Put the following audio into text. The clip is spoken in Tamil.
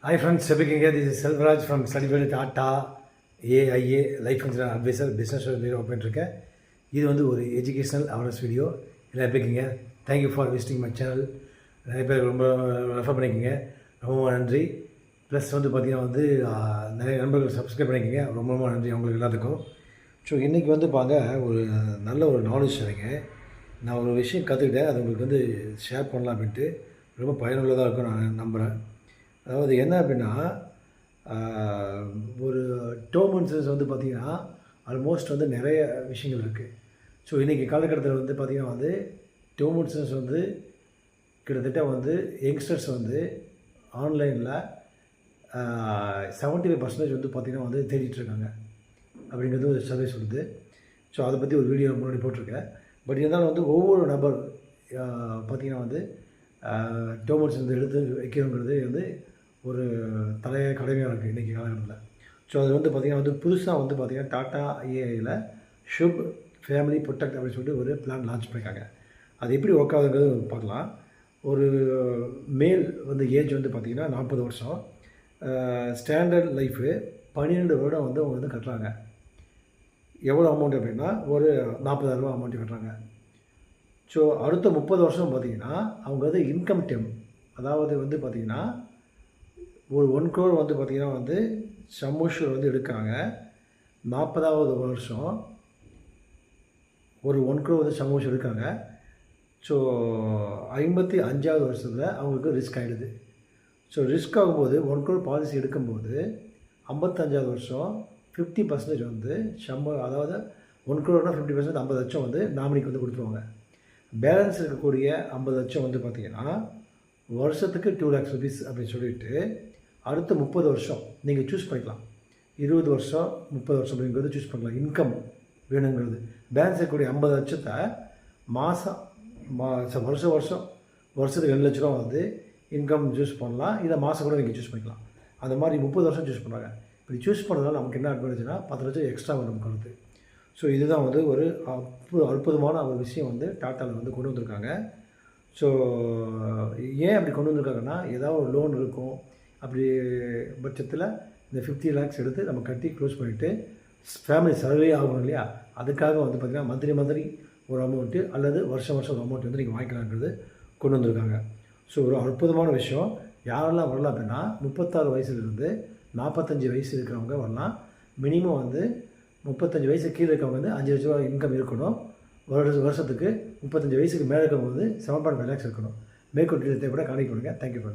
Hi friends, speaking here. This is Selvaraj from Certified Tata AIA Life Insurance Advisor Business video பண்ணிருக்கேன். இது வந்து ஒரு எஜுகேஷனல் அவேர்னஸ் வீடியோ. எல்லாம் எப்படிங்க? Thank you for visiting my channel. நிறைய பேர் ரொம்ப ரெஃபர் பண்ணிக்கிங்க, ரொம்ப நன்றி. ப்ளஸ் வந்து பார்த்திங்கன்னா வந்து நிறைய நண்பர்கள் சப்ஸ்கிரைப் பண்ணிக்கிங்க, ரொம்ப ரொம்ப நன்றி அவங்களுக்கு எல்லாத்துக்கும். ஸோ இன்றைக்கி வந்து ஒரு நல்ல ஒரு நாலேஜ் தரீங்க. நான் ஒரு விஷயம் கற்றுக்கிட்டேன், அது உங்களுக்கு வந்து ஷேர் பண்ணலாம் அப்படின்ட்டு. ரொம்ப பயனுள்ளதாக இருக்கும் நான் நம்புகிறேன். அதாவது என்ன அப்படின்னா, ஒரு டேர்ம் இன்சூரன்ஸ் வந்து பார்த்திங்கன்னா ஆல்மோஸ்ட் வந்து நிறைய விஷயங்கள் இருக்குது. ஸோ இன்றைக்கி காலகட்டத்தில் வந்து பார்த்திங்கன்னா வந்து டேர்ம் இன்சூரன்ஸ் வந்து கிட்டத்தட்ட வந்து யங்ஸ்டர்ஸ் வந்து ஆன்லைனில் 75% வந்து பார்த்திங்கன்னா வந்து தேடிட்டுருக்காங்க அப்படிங்கிறது ஒரு சர்வே சொல்லுது. ஸோ அதை பற்றி ஒரு வீடியோ முன்னாடி போட்டிருக்கேன். பட் இருந்தாலும் வந்து ஒவ்வொரு நபர் பார்த்திங்கன்னா வந்து டேர்ம் இன்சூரன்ஸ் எடுத்து வைக்கணுங்கிறது வந்து ஒரு கடமையாக இருக்குது இன்றைக்கி காலகட்டத்தில். ஸோ அது வந்து பார்த்திங்கன்னா வந்து புதுசாக வந்து பார்த்திங்கன்னா டாட்டா ஏஐயில் ஷுப் ஃபேமிலி ப்ரொடெக்ட் அப்படின்னு சொல்லிட்டு ஒரு பிளான் லான்ச் பண்ணியிருக்காங்க. அது எப்படி ஒர்க் ஆகுதுங்கிறது பார்க்கலாம். ஒரு மேல் வந்து ஏஜ் வந்து பார்த்திங்கன்னா 40 வருஷம், ஸ்டாண்டர்ட் லைஃபு 12 வருடம் வந்து அவங்க வந்து கட்டுறாங்க. எவ்வளோ அமௌண்ட் அப்படின்னா ஒரு 40,000 ரூபா அமௌண்ட்டு கட்டுறாங்க. ஸோ அடுத்த 30 வருஷம் பார்த்திங்கன்னா அவங்க வந்து இன்கம் டேர்ம், அதாவது வந்து பார்த்திங்கன்னா ஒரு 1 crore வந்து பார்த்திங்கன்னா வந்து சம்மூஷர் வந்து எடுக்கிறாங்க. 40வது வருஷம் ஒரு 1 crore வந்து சம்மூஷர் எடுக்காங்க. ஸோ 55வது வருஷத்தில் அவங்களுக்கு ரிஸ்க் ஆகிடுது. ஸோ ரிஸ்க் ஆகும்போது 1 crore பாலிசி எடுக்கும்போது 55வது வருஷம் 50% வந்து அதாவது 1 crore 50% 50 லட்சம் வந்து நாமினிக்கு வந்து கொடுத்துருவாங்க. பேலன்ஸ் இருக்கக்கூடிய 50 லட்சம் வந்து பார்த்திங்கன்னா வருஷத்துக்கு 2 lakhs rupees அப்படின்னு சொல்லிட்டு அடுத்த 30 வருஷம் நீங்கள் சூஸ் பண்ணிக்கலாம். 20 வருஷம் 30 வருஷம் அப்படிங்கிறது சூஸ் பண்ணலாம். இன்கம் வேணுங்கிறது பேலன்ஸ் இருக்கக்கூடிய 50 லட்சத்தை வருஷத்துக்கு 2 லட்ச ரூபா வந்து இன்கம் சூஸ் பண்ணலாம். இதை மாதம் கூட நீங்கள் சூஸ் பண்ணிக்கலாம். அந்த மாதிரி 30 வருஷம் சூஸ் பண்ணுறாங்க. இப்படி சூஸ் பண்ணுறதுனால நமக்கு என்ன அட்வான்டேஜ்னா 10 லட்சம் எக்ஸ்ட்ரா நமக்கு வருது. ஸோ இதுதான் வந்து ஒரு அற்புதமான ஒரு விஷயம் வந்து டாட்டாவில் வந்து கொண்டு வந்திருக்காங்க. ஸோ ஏன் அப்படி கொண்டு வந்திருக்காங்கன்னா, ஏதாவது ஒரு லோன் இருக்கும், அப்படி பட்சத்தில் இந்த 50 lakhs எடுத்து நம்ம கட்டி க்ளோஸ் பண்ணிவிட்டு ஃபேமிலி சர்வே ஆகணும் இல்லையா, அதுக்காக வந்து பார்த்திங்கன்னா மந்த்லி ஒரு அமௌண்ட்டு அல்லது வருஷம் ஒரு அமௌண்ட் வந்து நீங்கள் வாங்கிக்கலாங்கிறது கொண்டு வந்திருக்காங்க. ஸோ ஒரு அற்புதமான விஷயம். யாரெல்லாம் வரலாம் அப்படின்னா 36 வயசுலேருந்து 45 வயசு இருக்கிறவங்க வரலாம். மினிமம் வந்து 35 வயசு கீழே இருக்கவங்க வந்து 5 லட்ச ரூபா இன்கம் இருக்கணும். வருஷத்துக்கு 35 வயசுக்கு மேலே இருக்கவங்க வந்து 7.5 lakhs இருக்கணும். மேற்கொண்டு தேவைப்பட கான்டெக்ட் பண்ணுங்கள். தேங்க்யூ.